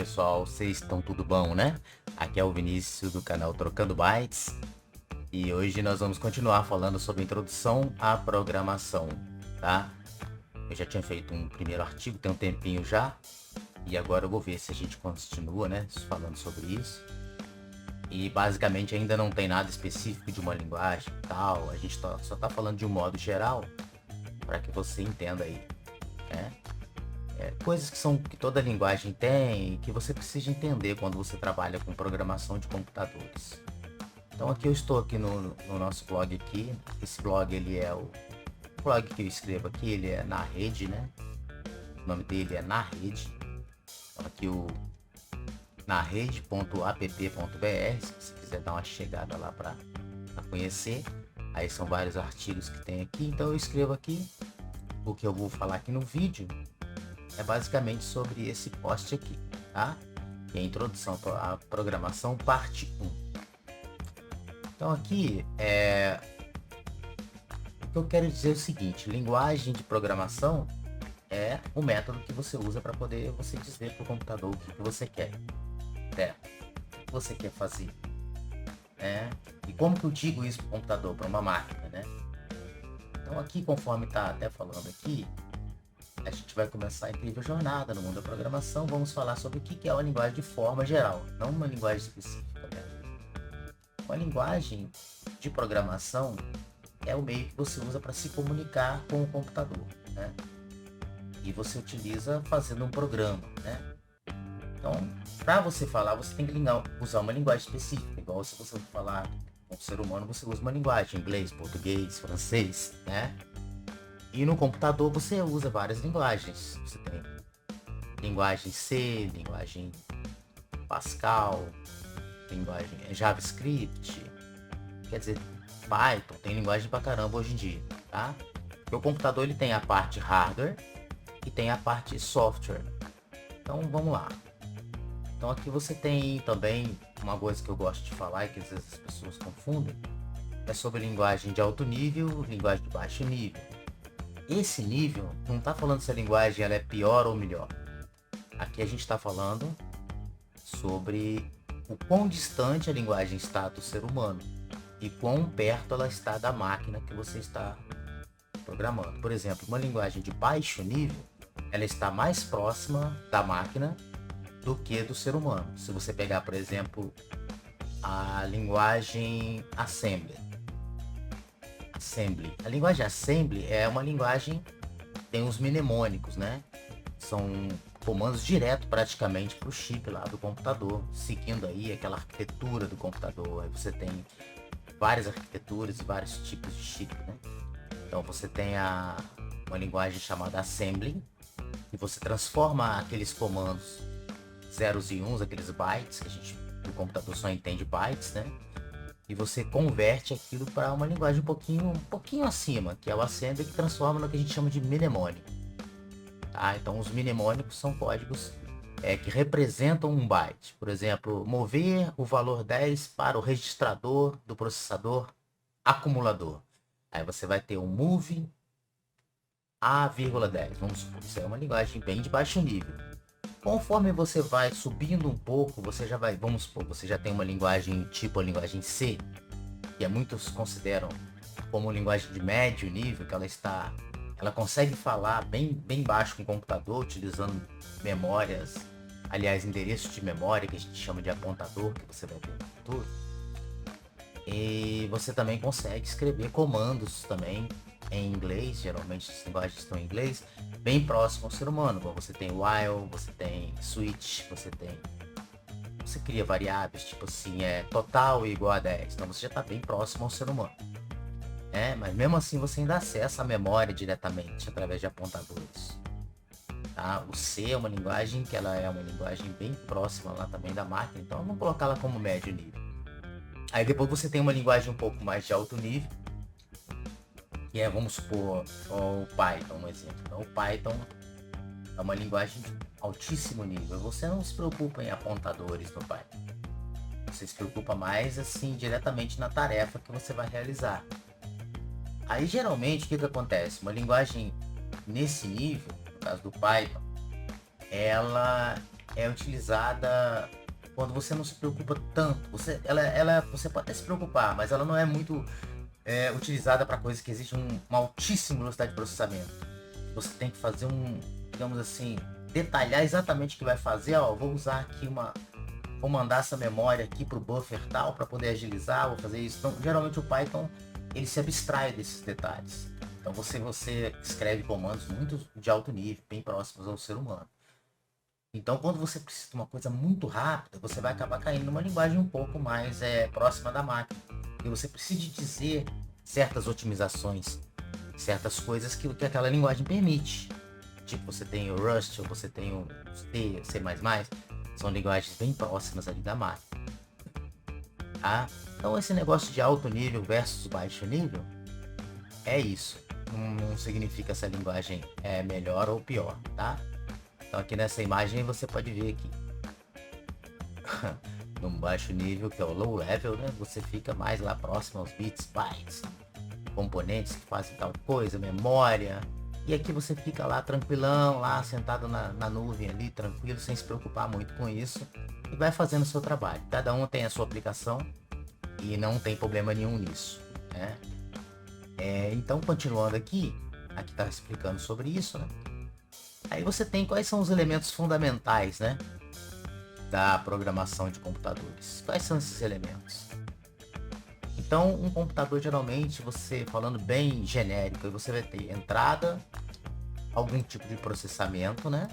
pessoal, vocês estão tudo bom, né? Aqui é o Vinícius do canal Trocando Bytes e hoje nós vamos continuar falando sobre introdução à programação, tá? Eu já tinha feito um primeiro artigo, tem um tempinho já, e agora eu vou ver se a gente continua, né, falando sobre isso. E basicamente ainda não tem nada específico de uma linguagem e tal, a gente só tá falando de um modo geral para que você entenda aí, né? Coisas que toda linguagem tem e que você precisa entender quando você trabalha com programação de computadores. Então aqui eu estou aqui no nosso blog aqui. Esse blog ele é o blog que eu escrevo aqui, ele é na rede, né? O nome dele é Na Rede. Então aqui o narede.app.br, se você quiser dar uma chegada lá para conhecer. Aí são vários artigos que tem aqui. Então eu escrevo aqui o que eu vou falar aqui no vídeo. É basicamente sobre esse post aqui, tá? Que é a introdução à programação parte 1. Então aqui o que eu quero dizer é o seguinte: linguagem de programação é o método que você usa para poder você dizer para o computador o que você quer, o que você quer fazer, e como que eu digo isso para o computador, para uma máquina, né? Então aqui, conforme está até falando aqui, a gente vai começar a incrível jornada no mundo da programação. Vamos falar sobre o que é uma linguagem de forma geral, não uma linguagem específica, né? Uma linguagem de programação é o meio que você usa para se comunicar com o computador, né? E você utiliza fazendo um programa, né? Então, para você falar, você tem que usar uma linguagem específica, igual se você falar com o ser humano, você usa uma linguagem, inglês, português, francês, né? E no computador você usa várias linguagens. Você tem linguagem C, linguagem Pascal, linguagem JavaScript, quer dizer, Python, tem linguagem pra caramba hoje em dia, tá? Porque o computador ele tem a parte hardware e tem a parte software. Então vamos lá. Então aqui você tem também uma coisa que eu gosto de falar e que às vezes as pessoas confundem, é sobre linguagem de alto nível, linguagem de baixo nível. Esse nível não está falando se a linguagem ela é pior ou melhor. Aqui a gente está falando sobre o quão distante a linguagem está do ser humano e quão perto ela está da máquina que você está programando. Por exemplo, uma linguagem de baixo nível, ela está mais próxima da máquina do que do ser humano. Se você pegar, por exemplo, a linguagem Assembly. A linguagem Assembly é uma linguagem que tem os mnemônicos, né? São comandos direto praticamente para o chip lá do computador, seguindo aí aquela arquitetura do computador. Aí você tem várias arquiteturas e vários tipos de chip, né? Então você tem uma linguagem chamada Assembly, e você transforma aqueles comandos zeros e uns, aqueles bytes, o computador só entende bytes, né? E você converte aquilo para uma linguagem um pouquinho acima, que é o Assembly, que transforma no que a gente chama de mnemônico. Tá? Então os mnemônicos são códigos que representam um byte. Por exemplo, mover o valor 10 para o registrador do processador acumulador. Aí você vai ter um move A,10. Vamos supor, isso é uma linguagem bem de baixo nível. Conforme você vai subindo um pouco, você já vai, vamos supor, você já tem uma linguagem tipo a linguagem C, que muitos consideram como linguagem de médio nível, que ela consegue falar bem baixo com o computador, utilizando memórias, aliás, endereços de memória, que a gente chama de apontador, que você vai ver no futuro. E você também consegue escrever comandos também em inglês, geralmente as linguagens estão em inglês, bem próximo ao ser humano. Bom, você tem while, você tem switch, você cria variáveis, tipo assim, total igual a 10. Então você já está bem próximo ao ser humano. Mas mesmo assim você ainda acessa a memória diretamente através de apontadores. Tá? O C é uma linguagem que ela é uma linguagem bem próxima lá também da máquina, então vamos colocar ela como médio nível. Aí depois você tem uma linguagem um pouco mais de alto nível, que vamos supor, o Python, um exemplo. Então o Python é uma linguagem de altíssimo nível. Você não se preocupa em apontadores no Python. Você se preocupa mais assim diretamente na tarefa que você vai realizar. Aí geralmente o que acontece? Uma linguagem nesse nível, no caso do Python, ela é utilizada quando você não se preocupa tanto. Você pode até se preocupar, mas ela não é muito utilizada para coisas que existe uma altíssima velocidade de processamento. Você tem que fazer digamos assim, detalhar exatamente o que vai fazer. Ó, vou usar aqui vou mandar essa memória aqui para o buffer tal para poder agilizar, vou fazer isso. Então, geralmente o Python ele se abstrai desses detalhes. Então você escreve comandos muito de alto nível, bem próximos ao ser humano. Então, quando você precisa de uma coisa muito rápida, você vai acabar caindo numa linguagem um pouco mais próxima da máquina. E você precisa dizer certas otimizações, certas coisas que aquela linguagem permite. Tipo, você tem o Rust, ou você tem o C, C++, são linguagens bem próximas ali da máquina. Tá? Então, esse negócio de alto nível versus baixo nível é isso. Não significa se a linguagem é melhor ou pior, tá? Então aqui nessa imagem você pode ver aqui no baixo nível, que é o low level, né? Você fica mais lá próximo aos bits, bytes, componentes que fazem tal coisa, memória. E aqui você fica lá tranquilão, lá sentado na nuvem ali, tranquilo, sem se preocupar muito com isso. E vai fazendo o seu trabalho. Cada um tem a sua aplicação e não tem problema nenhum nisso, né? Então continuando aqui tá explicando sobre isso, né? Aí você tem quais são os elementos fundamentais, né, da programação de computadores. Quais são esses elementos? Então, um computador, geralmente, você falando bem genérico, você vai ter entrada, algum tipo de processamento, né?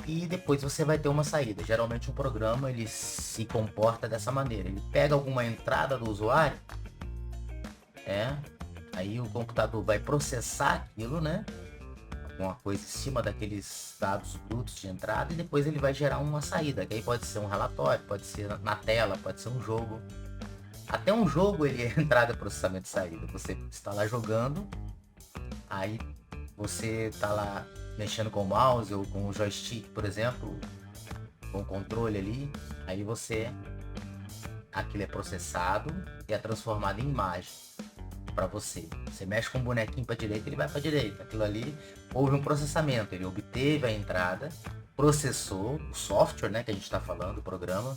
E depois você vai ter uma saída. Geralmente um programa ele se comporta dessa maneira. Ele pega alguma entrada do usuário, aí o computador vai processar aquilo, né? Alguma coisa em cima daqueles dados brutos de entrada, e depois ele vai gerar uma saída, que aí pode ser um relatório, pode ser na tela, pode ser um jogo. Até um jogo ele é entrada, processamento e saída. Você está lá jogando, aí você está lá mexendo com o mouse ou com o joystick, por exemplo, com o controle ali, aí aquilo é processado e é transformado em imagem para você. Você mexe com o bonequinho para direita, ele vai para direita. Aquilo ali houve um processamento, ele obteve a entrada, processou o software, né, que a gente está falando, o programa.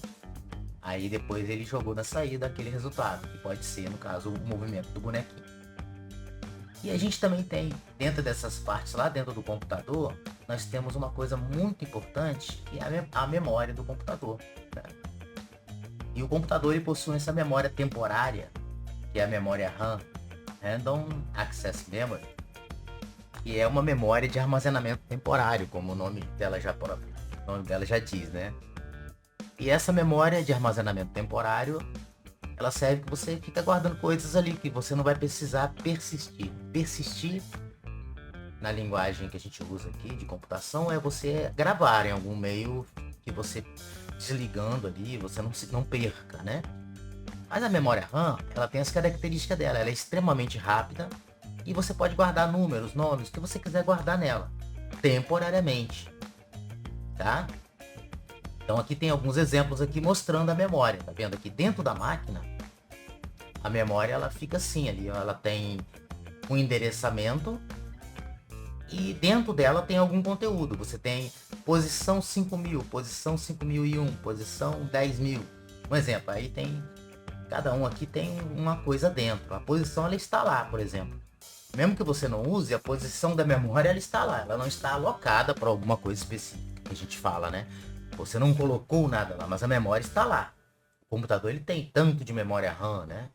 Aí depois ele jogou na saída aquele resultado, que pode ser, no caso, o movimento do bonequinho. E a gente também tem, dentro dessas partes lá dentro do computador, nós temos uma coisa muito importante, que é a memória do computador, né? E o computador ele possui essa memória temporária, que é a memória RAM, Random Access Memory, que é uma memória de armazenamento temporário, como o nome dela já diz, né? E essa memória de armazenamento temporário, ela serve que você fica guardando coisas ali que você não vai precisar persistir. Persistir, na linguagem que a gente usa aqui de computação, é você gravar em algum meio que você desligando ali, você não perca, né? Mas a memória RAM, ela tem as características dela, ela é extremamente rápida e você pode guardar números, nomes, o que você quiser guardar nela, temporariamente, tá? Então aqui tem alguns exemplos aqui mostrando a memória, tá vendo? Aqui dentro da máquina, a memória ela fica assim ali, ela tem um endereçamento e dentro dela tem algum conteúdo. Você tem posição 5000, posição 5001, posição 10.000. Um exemplo, aí tem... Cada um aqui tem uma coisa dentro. A posição ela está lá, por exemplo. Mesmo que você não use, a posição da memória ela está lá. Ela não está alocada para alguma coisa específica que a gente fala, né? Você não colocou nada lá, mas a memória está lá. O computador ele tem tanto de memória RAM, né?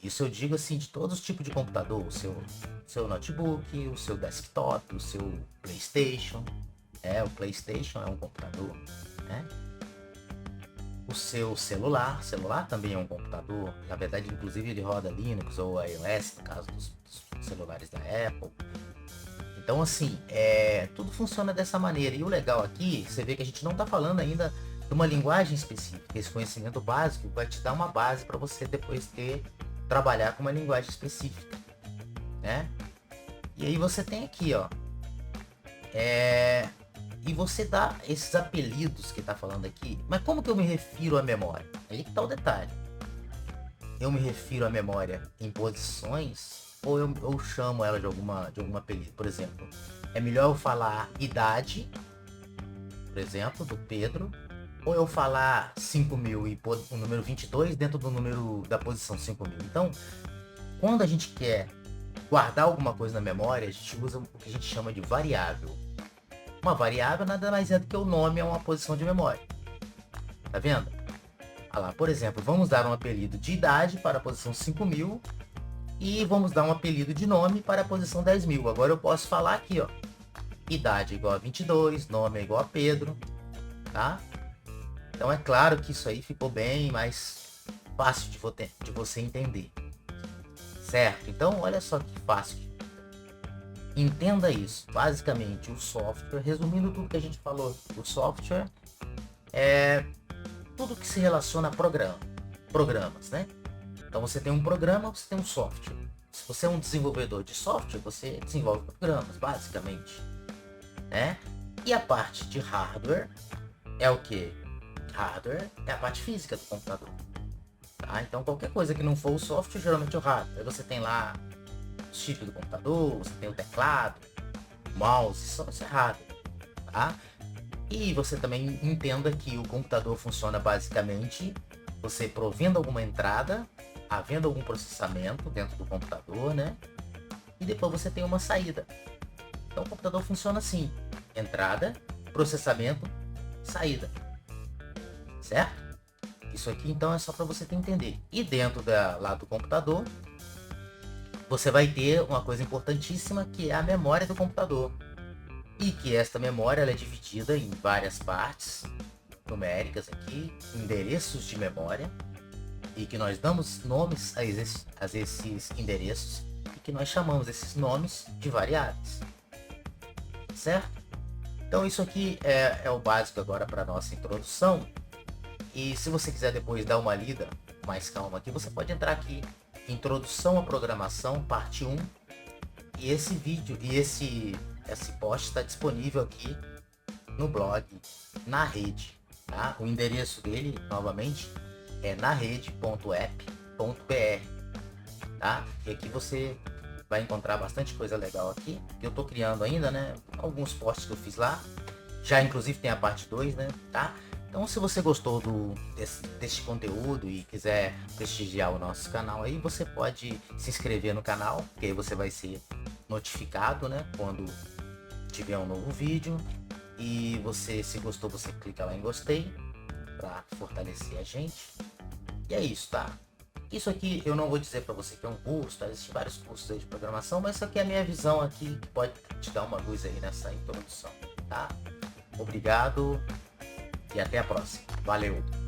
Isso eu digo assim de todos os tipos de computador. O seu notebook, o seu desktop, o seu PlayStation. O PlayStation é um computador, né? O seu celular também é um computador. Na verdade, inclusive ele roda Linux ou iOS, no caso dos celulares da Apple. Então assim, tudo funciona dessa maneira. E o legal aqui, você vê que a gente não está falando ainda de uma linguagem específica. Esse conhecimento básico vai te dar uma base para você depois trabalhar com uma linguagem específica, né? E aí você tem aqui, ó, e você dá esses apelidos que tá falando aqui. Mas como que eu me refiro à memória? Aí que tá o detalhe. Eu me refiro à memória em posições ou eu chamo ela de algum apelido? Por exemplo, é melhor eu falar idade por exemplo, do Pedro, ou eu falar 5.000 e pôr o número 22 dentro do número da posição 5.000. Então, quando a gente quer guardar alguma coisa na memória, a gente usa o que a gente chama de variável. Uma variável nada mais é do que o nome a uma posição de memória. Tá vendo? Olha lá, por exemplo, vamos dar um apelido de idade para a posição 5.000 e vamos dar um apelido de nome para a posição 10.000. Agora eu posso falar aqui, ó, idade é igual a 22, nome é igual a Pedro, tá? Então é claro que isso aí ficou bem mais fácil de você entender, certo? Então olha só que fácil. Entenda isso. Basicamente o software, resumindo tudo que a gente falou, o software é tudo que se relaciona a programas, né? Então você tem um programa, você tem um software. Se você é um desenvolvedor de software, você desenvolve programas, basicamente, né? E a parte de hardware é o que? Hardware é a parte física do computador, tá? Então qualquer coisa que não for o software, geralmente é o hardware. Aí você tem lá o chip do computador, você tem o teclado, o mouse, isso é hardware, tá? E você também entenda que o computador funciona basicamente você provendo alguma entrada, havendo algum processamento dentro do computador, né? E depois você tem uma saída. Então o computador funciona assim: entrada, processamento, saída. Certo? Isso aqui então é só para você entender. E dentro lá do computador, você vai ter uma coisa importantíssima que é a memória do computador. E que esta memória ela é dividida em várias partes numéricas aqui, endereços de memória, e que nós damos nomes a esses endereços e que nós chamamos esses nomes de variáveis, certo? Então isso aqui é o básico agora para nossa introdução, e se você quiser depois dar uma lida mais calma aqui, você pode entrar aqui, Introdução à Programação, parte 1, e esse vídeo e esse post está disponível aqui no blog, na rede, tá? O endereço dele, novamente, é narede.app.br, tá? E aqui você vai encontrar bastante coisa legal aqui, que eu tô criando ainda, né? Alguns posts que eu fiz lá, já inclusive tem a parte 2, né? Tá? Então se você gostou desse conteúdo e quiser prestigiar o nosso canal aí, você pode se inscrever no canal, que aí você vai ser notificado, né? Quando tiver um novo vídeo. E você, se gostou, você clica lá em gostei para fortalecer a gente. E é isso, tá? Isso aqui eu não vou dizer para você que é um curso, tá? Existem vários cursos aí de programação, mas isso aqui é a minha visão aqui, que pode te dar uma luz aí nessa introdução, tá? Obrigado e até a próxima. Valeu!